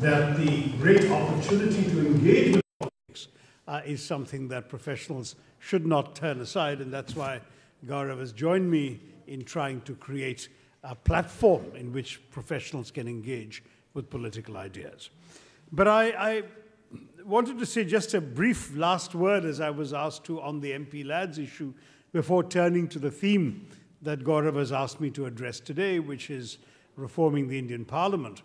that the great opportunity to engage with politics is something that professionals should not turn aside, and that's why Gaurav has joined me in trying to create a platform in which professionals can engage with political ideas. But I wanted to say just a brief last word, as I was asked to, on the MP Lads issue before turning to the theme that Gaurav has asked me to address today, which is reforming the Indian Parliament.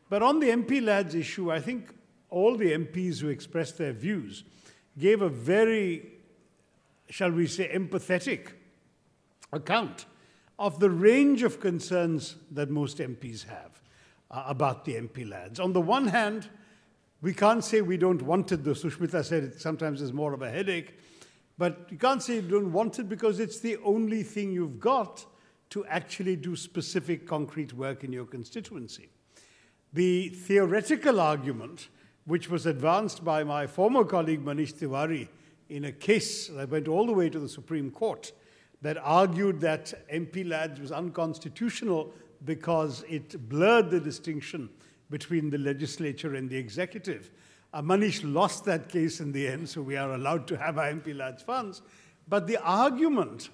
But on the MP Lads issue, I think all the MPs who expressed their views gave a very, shall we say, empathetic account of the range of concerns that most MPs have about the MP Lads. On the one hand, we can't say we don't want it, though Sushmita said it sometimes is more of a headache, but you can't say you don't want it because it's the only thing you've got to actually do specific concrete work in your constituency. The theoretical argument, which was advanced by my former colleague Manish Tiwari in a case that went all the way to the Supreme Court, that argued that MP Lads was unconstitutional because it blurred the distinction between the legislature and the executive. Manish lost that case in the end, so we are allowed to have our MP Lads funds. But the argument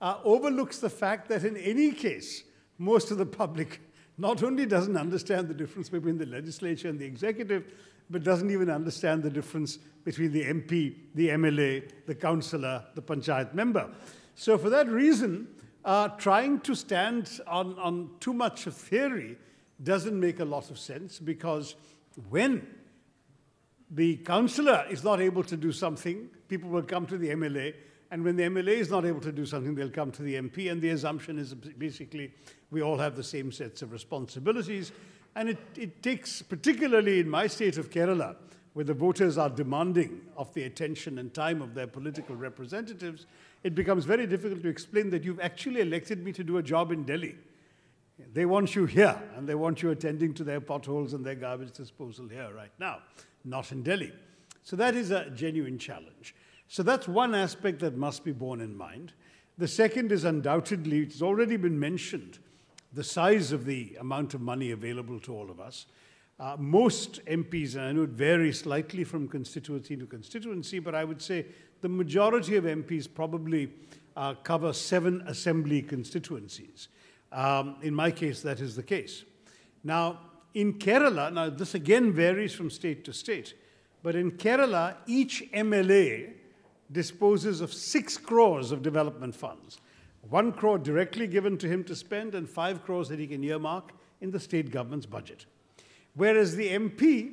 overlooks the fact that in any case, most of the public not only doesn't understand the difference between the legislature and the executive, but doesn't even understand the difference between the MP, the MLA, the councillor, the panchayat member. So for that reason, trying to stand on too much of theory doesn't make a lot of sense, because when the councillor is not able to do something, people will come to the MLA, and when the MLA is not able to do something, they'll come to the MP, and the assumption is basically we all have the same sets of responsibilities. And it takes, particularly in my state of Kerala, where the voters are demanding of the attention and time of their political representatives, it becomes very difficult to explain that you've actually elected me to do a job in Delhi. They want you here, and they want you attending to their potholes and their garbage disposal here right now, not in Delhi. So that is a genuine challenge. So that's one aspect that must be borne in mind. The second is undoubtedly, it's already been mentioned, the size of the amount of money available to all of us. Most MPs, and I know it varies slightly from constituency to constituency, but I would say the majority of MPs probably cover 7 assembly constituencies. In my case, that is the case. Now, in Kerala, now this again varies from state to state, but in Kerala, each MLA disposes of 6 crores of development funds. 1 crore directly given to him to spend, and 5 crores that he can earmark in the state government's budget. Whereas the MP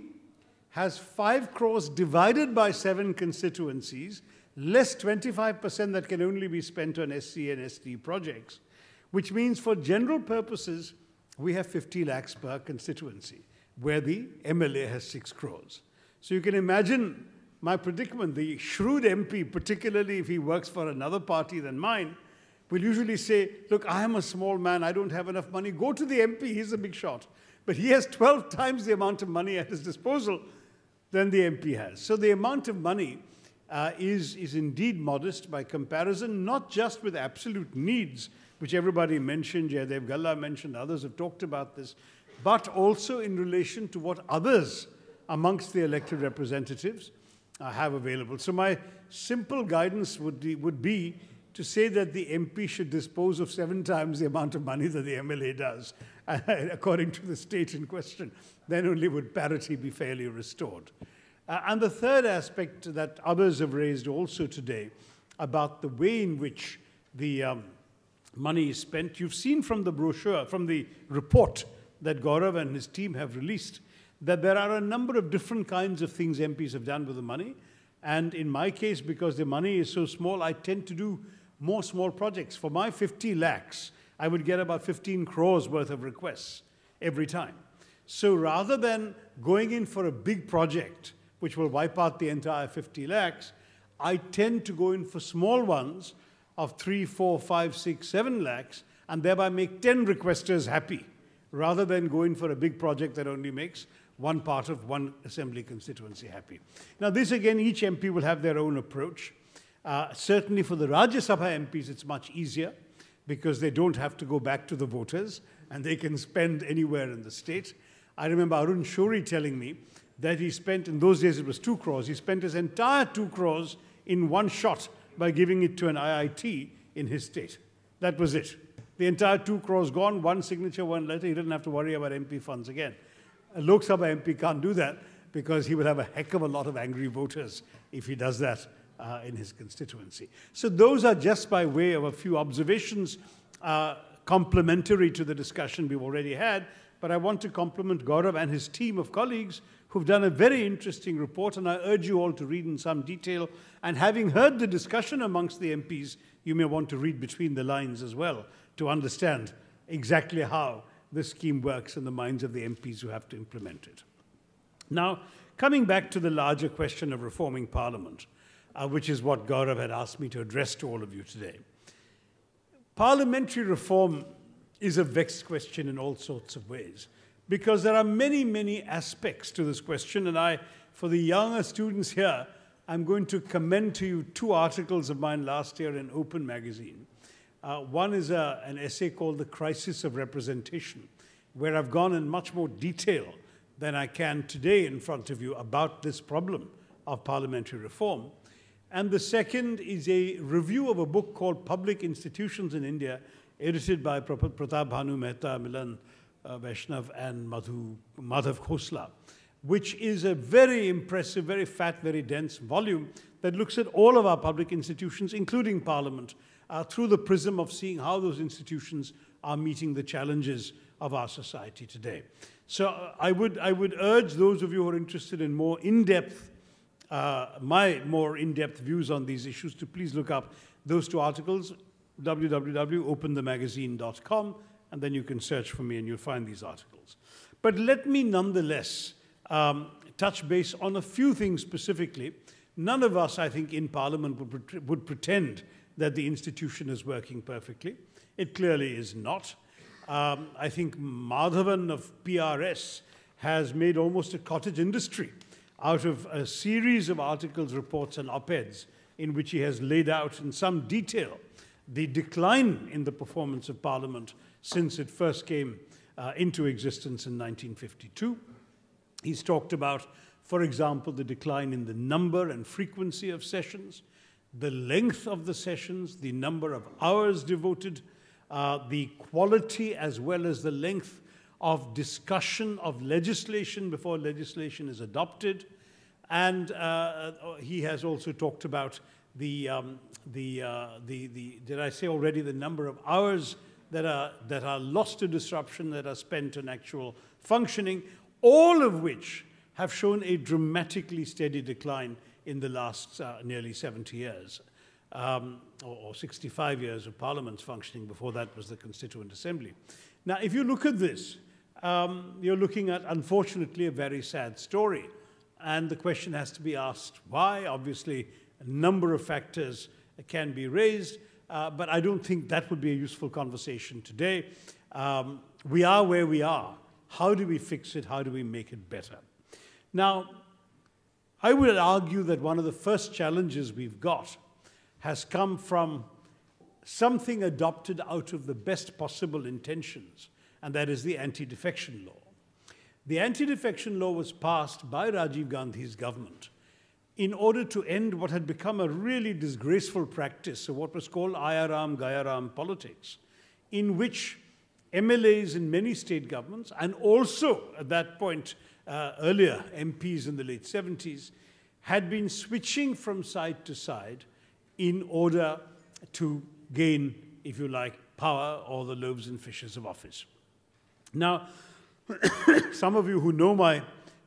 has 5 crores divided by 7 constituencies, less 25% that can only be spent on SC and SD projects, which means for general purposes, we have 50 lakhs per constituency, where the MLA has 6 crores. So you can imagine my predicament. The shrewd MP, particularly if he works for another party than mine, will usually say, look, I am a small man, I don't have enough money, go to the MP, he's a big shot. But he has 12 times the amount of money at his disposal than the MP has. So the amount of money is indeed modest by comparison, not just with absolute needs, which everybody mentioned, Jaydev Galla mentioned, others have talked about this, but also in relation to what others amongst the elected representatives have available. So my simple guidance would be to say that the MP should dispose of 7 times the amount of money that the MLA does, according to the state in question. Then only would parity be fairly restored. And the third aspect that others have raised also today about the way in which the money is spent. You've seen from the brochure, from the report that Gaurav and his team have released, that there are a number of different kinds of things MPs have done with the money. And in my case, because the money is so small, I tend to do more small projects. For my 50 lakhs, I would get about 15 crores worth of requests every time. So rather than going in for a big project, which will wipe out the entire 50 lakhs, I tend to go in for small ones of 3, 4, 5, 6, 7 lakhs, and thereby make 10 requesters happy, rather than go in for a big project that only makes one part of one assembly constituency happy. Now this again, each MP will have their own approach. Certainly for the Rajya Sabha MPs, it's much easier because they don't have to go back to the voters and they can spend anywhere in the state. I remember Arun Shourie telling me that he spent, in those days it was 2 crores, he spent his entire 2 crores in one shot by giving it to an IIT in his state. That was it. The entire 2 crores gone, one signature, one letter. He didn't have to worry about MP funds again. A Lok Sabha MP can't do that because he would have a heck of a lot of angry voters if he does that in his constituency. So those are just by way of a few observations complementary to the discussion we've already had. But I want to compliment Gaurav and his team of colleagues who've done a very interesting report, and I urge you all to read in some detail. And having heard the discussion amongst the MPs, you may want to read between the lines as well to understand exactly how this scheme works in the minds of the MPs who have to implement it. Now, coming back to the larger question of reforming Parliament, which is what Gaurav had asked me to address to all of you today. Parliamentary reform is a vexed question in all sorts of ways, because there are many, many aspects to this question, and for the younger students here, I'm going to commend to you 2 articles of mine last year in Open magazine. One is an essay called The Crisis of Representation, where I've gone in much more detail than I can today in front of you about this problem of parliamentary reform. And the second is a review of a book called Public Institutions in India, edited by Pratap Bhanu Mehta, Milan Vaishnav, and Madhav Khosla, which is a very impressive, very fat, very dense volume that looks at all of our public institutions, including Parliament, through the prism of seeing how those institutions are meeting the challenges of our society today. So I would urge those of you who are interested in more in-depth, my more in-depth views on these issues to please look up those 2 articles, www.openthemagazine.com, and then you can search for me and you'll find these articles. But let me nonetheless touch base on a few things specifically. None of us, I think, in Parliament would pretend that the institution is working perfectly. It clearly is not. I think Madhavan of PRS has made almost a cottage industry out of a series of articles, reports, and op-eds in which he has laid out in some detail the decline in the performance of Parliament since it first came into existence in 1952. He's talked about, for example, the decline in the number and frequency of sessions, the length of the sessions, the number of hours devoted, the quality as well as the length of discussion of legislation before legislation is adopted. And he has also talked about did I say already, the number of hours that are lost to disruption, that are spent on actual functioning, all of which have shown a dramatically steady decline in the last nearly 70 years, or 65 years of Parliament's functioning. Before that was the Constituent Assembly. Now, if you look at this, you're looking at, unfortunately, a very sad story. And the question has to be asked, why? Obviously, a number of factors can be raised, but I don't think that would be a useful conversation today. We are where we are. How do we fix it? How do we make it better? Now, I would argue that one of the first challenges we've got has come from something adopted out of the best possible intentions, and that is the anti-defection law. The anti-defection law was passed by Rajiv Gandhi's government in order to end what had become a really disgraceful practice of what was called Ayaram Gayaram politics, in which MLAs in many state governments, and also at that point earlier MPs in the late 70s, had been switching from side to side in order to gain, if you like, power or the loaves and fishes of office. Now, some of you who know my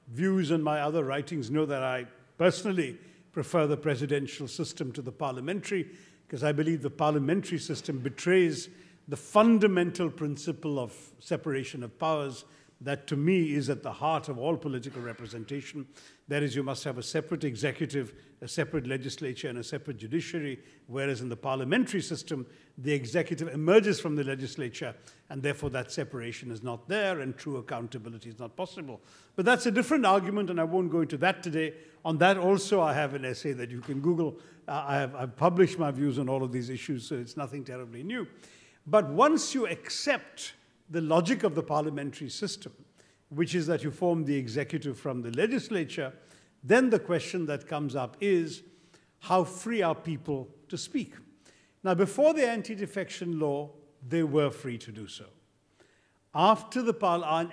views and my other writings know that I personally prefer the presidential system to the parliamentary, because I believe the parliamentary system betrays the fundamental principle of separation of powers that, to me, is at the heart of all political representation. That is, you must have a separate executive, a separate legislature, and a separate judiciary, whereas in the parliamentary system, the executive emerges from the legislature, and therefore that separation is not there, and true accountability is not possible. But that's a different argument, and I won't go into that today. On that also, I have an essay that you can Google. I've published my views on all of these issues, so it's nothing terribly new. But once you accept the logic of the parliamentary system, which is that you form the executive from the legislature, then the question that comes up is, how free are people to speak? Now, before the anti-defection law, they were free to do so. After the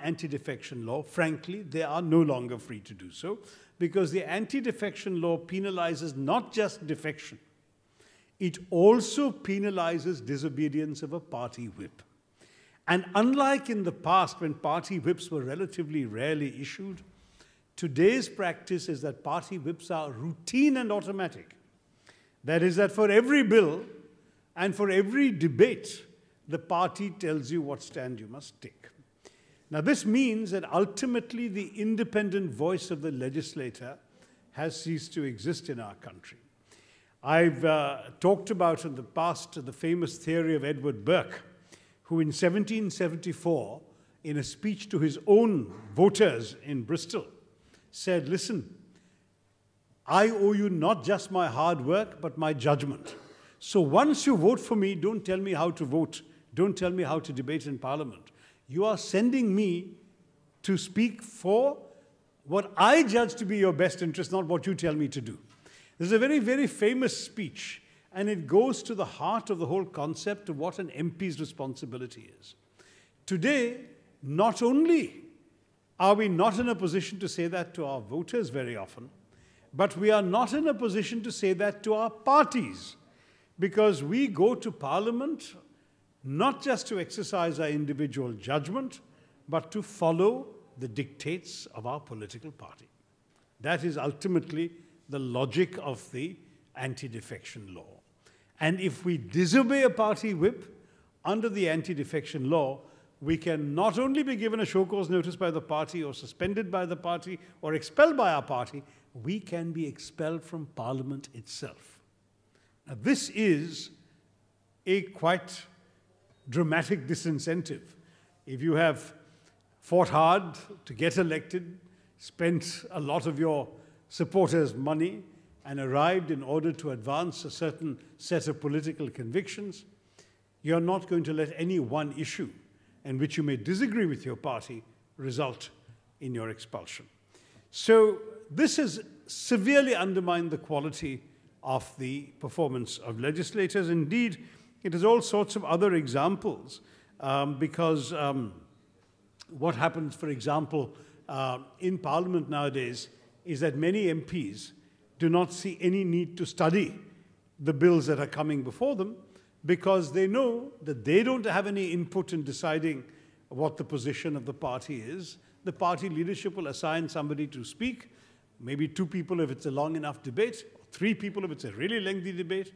anti-defection law, frankly, they are no longer free to do so, because the anti-defection law penalizes not just defection, it also penalizes disobedience of a party whip. And unlike in the past, when party whips were relatively rarely issued, today's practice is that party whips are routine and automatic. That is, that for every bill and for every debate, the party tells you what stand you must take. Now, this means that ultimately the independent voice of the legislator has ceased to exist in our country. I've talked about in the past the famous theory of Edward Burke, who in 1774, in a speech to his own voters in Bristol, said, listen, I owe you not just my hard work, but my judgment. So once you vote for me, don't tell me how to vote. Don't tell me how to debate in Parliament. You are sending me to speak for what I judge to be your best interest, not what you tell me to do. This is a very, very famous speech, and it goes to the heart of the whole concept of what an MP's responsibility is. Today, not only are we not in a position to say that to our voters very often, but we are not in a position to say that to our parties, because we go to Parliament not just to exercise our individual judgment, but to follow the dictates of our political party. That is ultimately the logic of the anti-defection law. And if we disobey a party whip under the anti-defection law, we can not only be given a show cause notice by the party or suspended by the party or expelled by our party, we can be expelled from Parliament itself. Now, this is a quite dramatic disincentive. If you have fought hard to get elected, spent a lot of your supporters' money, and arrived in order to advance a certain set of political convictions, you're not going to let any one issue in which you may disagree with your party result in your expulsion. So this has severely undermined the quality of the performance of legislators. Indeed, it has all sorts of other examples because what happens, for example, in Parliament nowadays is that many MPs do not see any need to study the bills that are coming before them because they know that they don't have any input in deciding what the position of the party is. The party leadership will assign somebody to speak, maybe 2 people if it's a long enough debate, or 3 people if it's a really lengthy debate.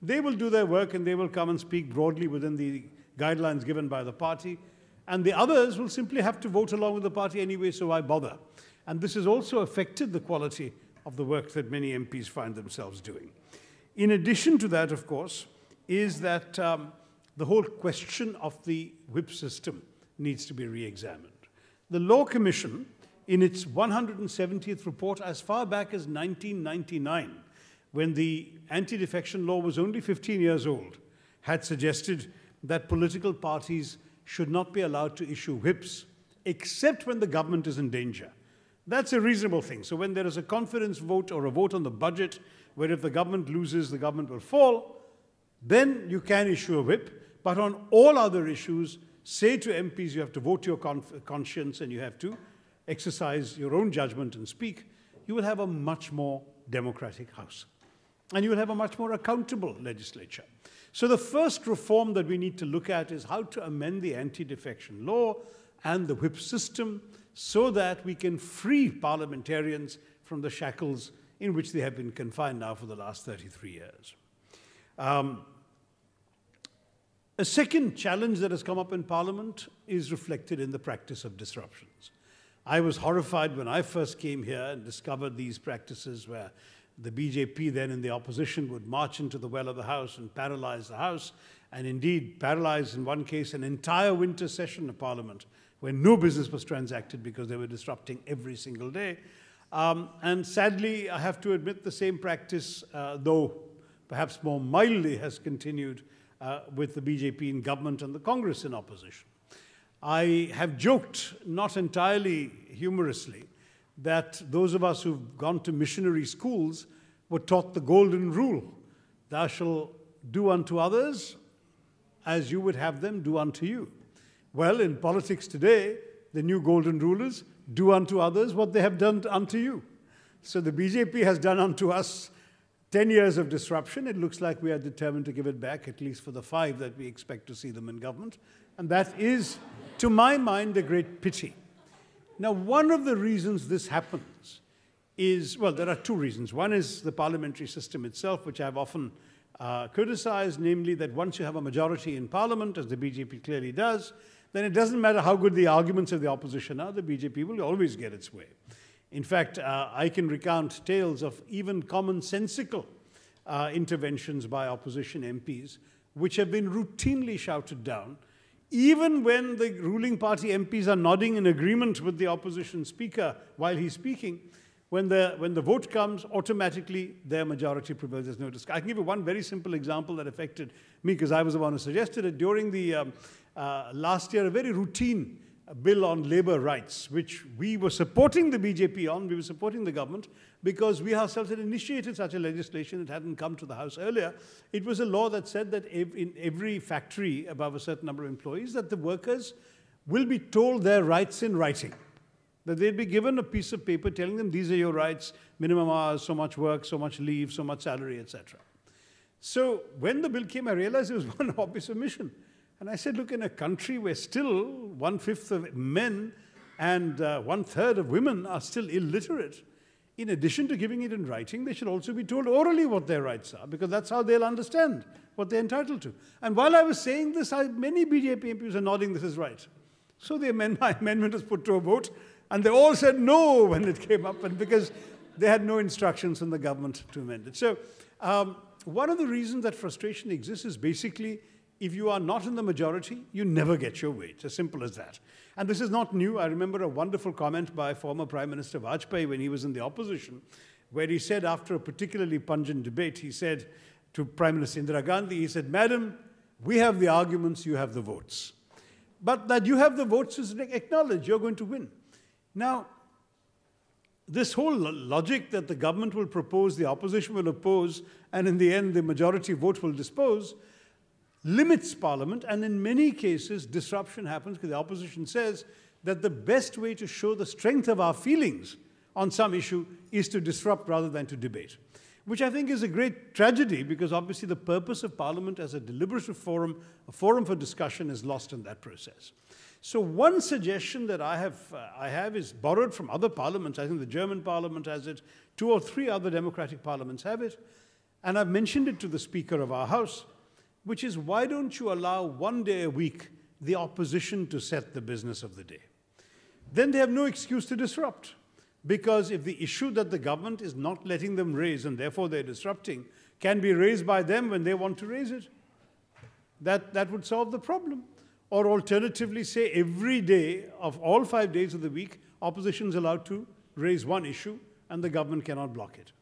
They will do their work and they will come and speak broadly within the guidelines given by the party. And the others will simply have to vote along with the party anyway, so why bother? And this has also affected the quality of the work that many MPs find themselves doing. In addition to that, of course, is that the whole question of the whip system needs to be re-examined. The Law Commission, in its 170th report as far back as 1999, when the anti-defection law was only 15 years old, had suggested that political parties should not be allowed to issue whips except when the government is in danger. That's a reasonable thing. So when there is a confidence vote or a vote on the budget, where if the government loses, the government will fall, then you can issue a whip. But on all other issues, say to MPs, you have to vote your conscience and you have to exercise your own judgment and speak, you will have a much more democratic House. And you will have a much more accountable legislature. So the first reform that we need to look at is how to amend the anti-defection law and the whip system so that we can free parliamentarians from the shackles in which they have been confined now for the last 33 years. A second challenge that has come up in Parliament is reflected in the practice of disruptions. I was horrified when I first came here and discovered these practices where the BJP, then in the opposition, would march into the well of the House and paralyze the House, and indeed paralyze, in one case, an entire winter session of Parliament when no business was transacted because they were disrupting every single day. And sadly, I have to admit the same practice, though perhaps more mildly, has continued with the BJP in government and the Congress in opposition. I have joked, not entirely humorously, that those of us who've gone to missionary schools were taught the golden rule: thou shalt do unto others as you would have them do unto you. Well, in politics today, the new golden rule is do unto others what they have done unto you. So the BJP has done unto us 10 years of disruption. It looks like we are determined to give it back, at least for the 5 that we expect to see them in government. And that is, to my mind, a great pity. Now, one of the reasons this happens is, well, there are 2 reasons. One is the parliamentary system itself, which I've often criticized, namely that once you have a majority in parliament, as the BJP clearly does, then it doesn't matter how good the arguments of the opposition are, the BJP will always get its way. In fact, I can recount tales of even commonsensical interventions by opposition MPs, which have been routinely shouted down, even when the ruling party MPs are nodding in agreement with the opposition speaker while he's speaking. When the vote comes, automatically their majority prevails. There's no discussion. I can give you one very simple example that affected me, because I was the one who suggested it. During the last year, a very routine bill on labor rights, which we were supporting the BJP on, we were supporting the government, because we ourselves had initiated such a legislation. It hadn't come to the House earlier. It was a law that said that in every factory above a certain number of employees, that the workers will be told their rights in writing. That they'd be given a piece of paper telling them, these are your rights, minimum hours, so much work, so much leave, so much salary, etc. So when the bill came, I realized it was one obvious omission. And I said, look, in a country where still 1/5 of men and 1/3 of women are still illiterate, in addition to giving it in writing, they should also be told orally what their rights are, because that's how they'll understand what they're entitled to. And while I was saying this, many BJP MPs are nodding, this is right. So my amendment was put to a vote, and they all said no when it came up, and because they had no instructions from the government to amend it. So one of the reasons that frustration exists is basically, if you are not in the majority, you never get your way. It's as simple as that. And this is not new. I remember a wonderful comment by former Prime Minister Vajpayee when he was in the opposition, where he said, after a particularly pungent debate, he said to Prime Minister Indira Gandhi, he said, "Madam, we have the arguments, you have the votes. But that you have the votes is acknowledged, you're going to win." Now, this whole logic that the government will propose, the opposition will oppose, and in the end the majority vote will dispose, limits Parliament, and in many cases disruption happens because the opposition says that the best way to show the strength of our feelings on some issue is to disrupt rather than to debate, which I think is a great tragedy, because obviously the purpose of Parliament as a deliberative forum, a forum for discussion, is lost in that process. So one suggestion that I have is borrowed from other parliaments. I think the German parliament has it, 2 or 3 other democratic parliaments have it, and I've mentioned it to the Speaker of our House, which is, why don't you allow 1 day a week the opposition to set the business of the day? Then they have no excuse to disrupt, because if the issue that the government is not letting them raise, and therefore they're disrupting, can be raised by them when they want to raise it, that would solve the problem. Or alternatively, say every day of all 5 days of the week, opposition is allowed to raise one issue and the government cannot block it.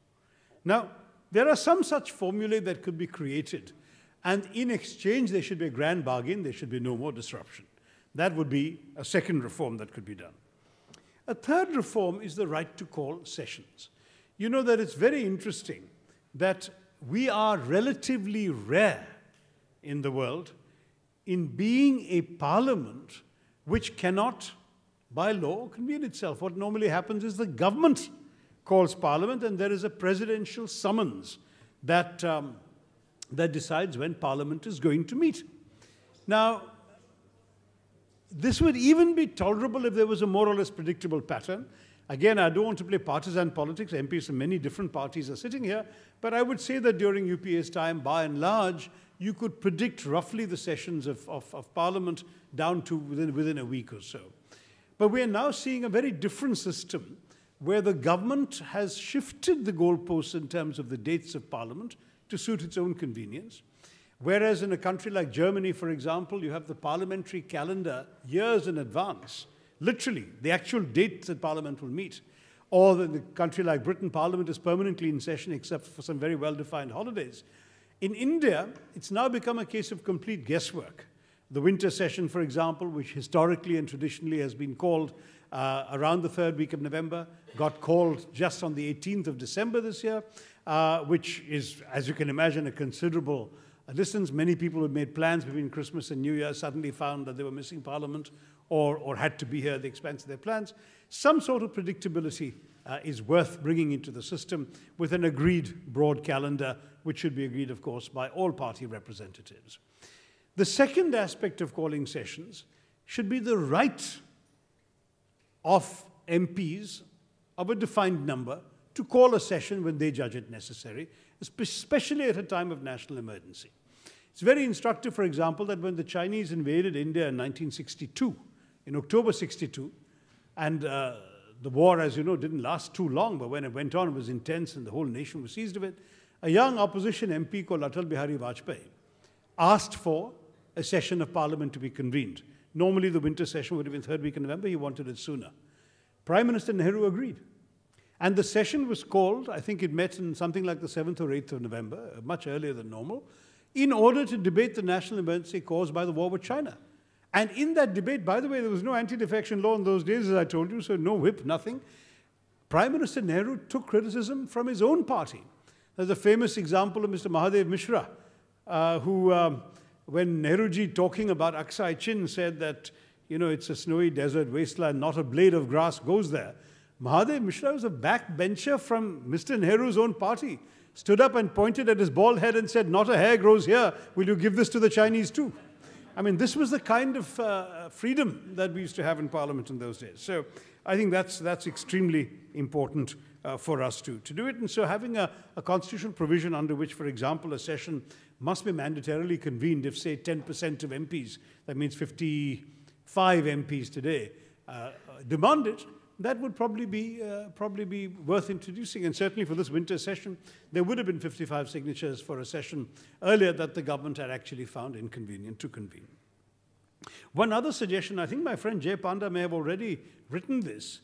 Now, there are some such formulae that could be created, and in exchange there should be a grand bargain, there should be no more disruption. That would be a second reform that could be done. A third reform is the right to call sessions. You know that it's very interesting that we are relatively rare in the world in being a parliament which cannot, by law, convene itself. What normally happens is the government calls parliament, and there is a presidential summons that decides when parliament is going to meet. Now, this would even be tolerable if there was a more or less predictable pattern. Again, I don't want to play partisan politics. MPs from many different parties are sitting here, but I would say that during UPA's time, by and large, you could predict roughly the sessions of Parliament down to within a week or so. But we are now seeing a very different system where the government has shifted the goalposts in terms of the dates of Parliament to suit its own convenience. Whereas in a country like Germany, for example, you have the parliamentary calendar years in advance, literally, the actual date that Parliament will meet. Or in a country like Britain, Parliament is permanently in session except for some very well-defined holidays. In India, it's now become a case of complete guesswork. The winter session, for example, which historically and traditionally has been called around the third week of November, got called just on the 18th of December this year, which is, as you can imagine, a considerable distance. Many people who had made plans between Christmas and New Year suddenly found that they were missing Parliament or had to be here at the expense of their plans. Some sort of predictability is worth bringing into the system with an agreed broad calendar, which should be agreed, of course, by all party representatives. The second aspect of calling sessions should be the right of MPs of a defined number to call a session when they judge it necessary, especially at a time of national emergency. It's very instructive, for example, that when the Chinese invaded India in 1962, in October 62, and the war, as you know, didn't last too long, but when it went on, it was intense and the whole nation was seized of it. A young opposition MP called Atal Bihari Vajpayee asked for a session of Parliament to be convened. Normally, the winter session would have been third week in November. He wanted it sooner. Prime Minister Nehru agreed. And the session was called, I think it met in something like the 7th or 8th of November, much earlier than normal, in order to debate the national emergency caused by the war with China. And in that debate, by the way, there was no anti-defection law in those days, as I told you, so no whip, nothing. Prime Minister Nehru took criticism from his own party. There's a famous example of Mr. Mahadev Mishra, who, when Nehruji talking about Aksai Chin said that, you know, it's a snowy desert wasteland, not a blade of grass goes there. Mahadev Mishra was a backbencher from Mr. Nehru's own party, stood up and pointed at his bald head and said, not a hair grows here, will you give this to the Chinese too? I mean, this was the kind of freedom that we used to have in Parliament in those days. So I think that's extremely important for us to do it. And so having a constitutional provision under which, for example, a session must be mandatorily convened if, say, 10% of MPs, that means 55 MPs today, demand it, that would probably be worth introducing. And certainly for this winter session, there would have been 55 signatures for a session earlier that the government had actually found inconvenient to convene. One other suggestion, I think my friend Jay Panda may have already written this,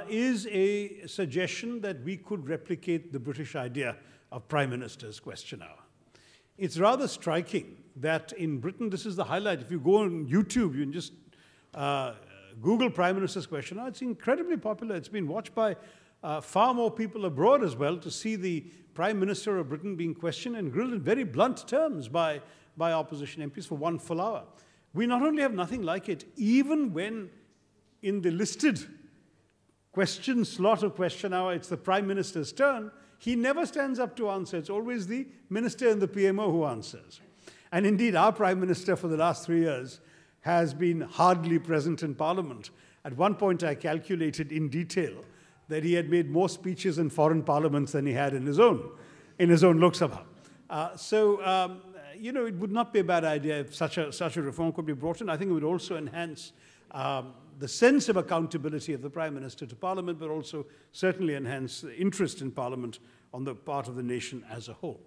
is a suggestion that we could replicate the British idea of Prime Minister's question hour. It's rather striking that in Britain, this is the highlight. If you go on YouTube, you can just Google Prime Minister's question hour. It's incredibly popular. It's been watched by far more people abroad as well to see the Prime Minister of Britain being questioned and grilled in very blunt terms by opposition MPs for 1 full hour. We not only have nothing like it, even when in the listed question slot of question hour, it's the Prime Minister's turn, he never stands up to answer. It's always the Minister and the PMO who answers. And indeed, our Prime Minister for the last 3 years has been hardly present in Parliament. At one point, I calculated in detail that he had made more speeches in foreign parliaments than he had in his own Lok Sabha. You know, it would not be a bad idea if such a reform could be brought in. I think it would also enhance the sense of accountability of the Prime Minister to Parliament, but also certainly enhance the interest in Parliament on the part of the nation as a whole.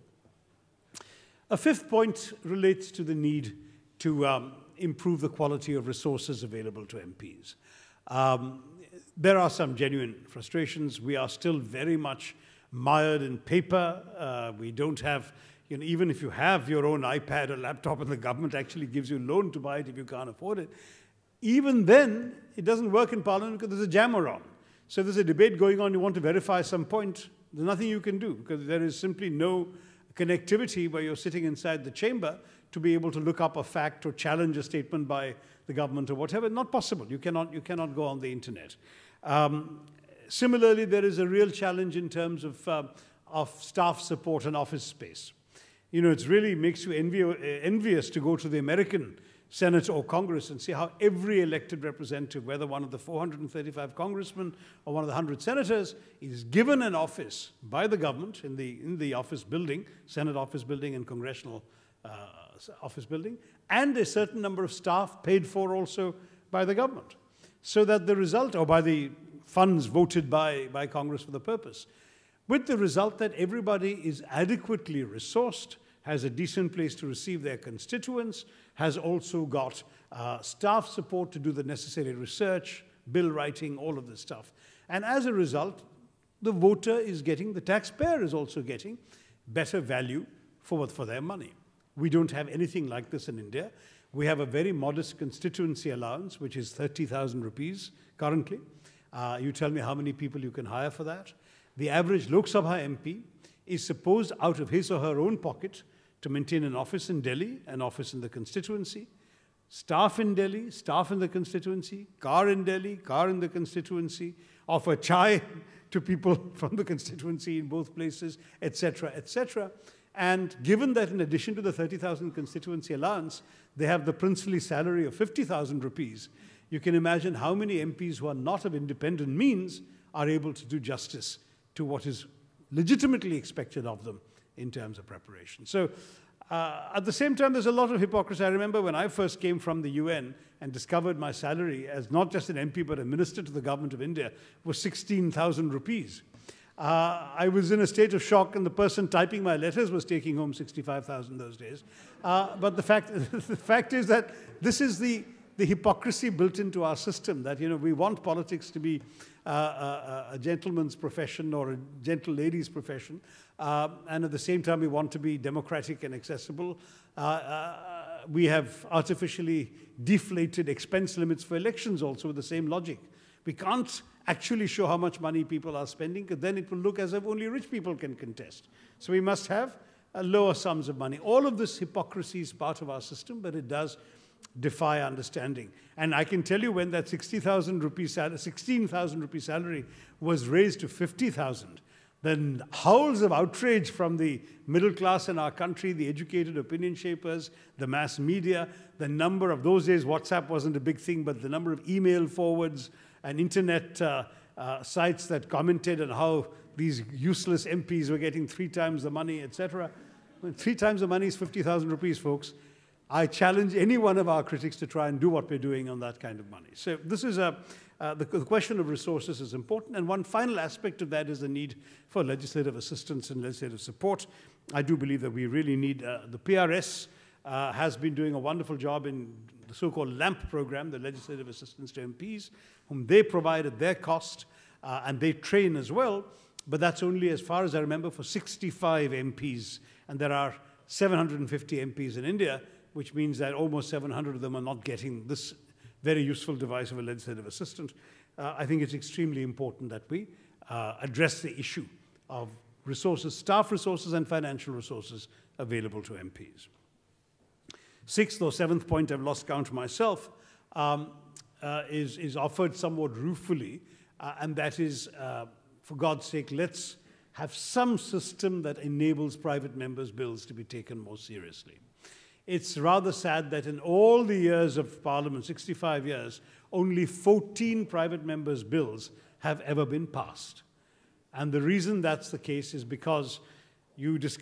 A fifth point relates to the need to improve the quality of resources available to MPs. There are some genuine frustrations. We are still very much mired in paper. We don't have, you know, even if you have your own iPad or laptop and the government actually gives you a loan to buy it if you can't afford it, even then, it doesn't work in Parliament because there's a jammer on. So there's a debate going on, you want to verify some point, there's nothing you can do because there is simply no connectivity where you're sitting inside the chamber to be able to look up a fact or challenge a statement by the government or whatever. Not possible. You cannot go on the internet. Similarly, there is a real challenge in terms of staff support and office space. You know, it really makes you envious to go to the American Senate or Congress and see how every elected representative, whether one of the 435 congressmen or one of the 100 senators, is given an office by the government in the office building, Senate office building and congressional office building, and a certain number of staff paid for also by the government, so that the result, or by the funds voted by Congress for the purpose, with the result that everybody is adequately resourced, has a decent place to receive their constituents, has also got staff support to do the necessary research, bill writing, all of this stuff. And as a result, the voter is getting, the taxpayer is also getting better value for their money. We don't have anything like this in India. We have a very modest constituency allowance, which is 30,000 rupees currently. You tell me how many people you can hire for that. The average Lok Sabha MP is supposed, out of his or her own pocket, to maintain an office in Delhi, an office in the constituency, staff in Delhi, staff in the constituency, car in Delhi, car in the constituency, offer chai to people from the constituency in both places, etc., etc. And given that in addition to the 30,000 constituency allowance, they have the princely salary of 50,000 rupees, you can imagine how many MPs who are not of independent means are able to do justice to what is legitimately expected of them in terms of preparation. So at the same time, there's a lot of hypocrisy. I remember when I first came from the UN and discovered my salary as not just an MP but a minister to the government of India was 16,000 rupees. I was in a state of shock, and the person typing my letters was taking home 65,000 those days. But the fact is that this is the hypocrisy built into our system, that we want politics to be a gentleman's profession or a gentle lady's profession, and at the same time we want to be democratic and accessible. We have artificially deflated expense limits for elections also with the same logic. We can't actually show how much money people are spending, because then it will look as if only rich people can contest. So we must have lower sums of money. All of this hypocrisy is part of our system, but it does defy understanding. And I can tell you, when that 16,000 rupee salary was raised to 50,000, then howls of outrage from the middle class in our country, the educated opinion shapers, the mass media, the number of those days, WhatsApp wasn't a big thing, but the number of email forwards and internet sites that commented on how these useless MPs were getting 3 times the money, etc. 3 times the money is 50,000 rupees, folks. I challenge any one of our critics to try and do what we're doing on that kind of money. So this is the question of resources is important. And one final aspect of that is the need for legislative assistance and legislative support. I do believe that we really need, the PRS has been doing a wonderful job in the so-called LAMP program, the Legislative Assistance to MPs, whom they provide at their cost, and they train as well. But that's only, as far as I remember, for 65 MPs. And there are 750 MPs in India, which means that almost 700 of them are not getting this very useful device of a legislative assistant. I think it's extremely important that we address the issue of resources, staff resources and financial resources available to MPs. 6th or 7th point, I've lost count myself, is offered somewhat ruefully, and that is, for God's sake, let's have some system that enables private members' bills to be taken more seriously. It's rather sad that in all the years of Parliament, 65 years, only 14 private members' bills have ever been passed. And the reason that's the case is because you discuss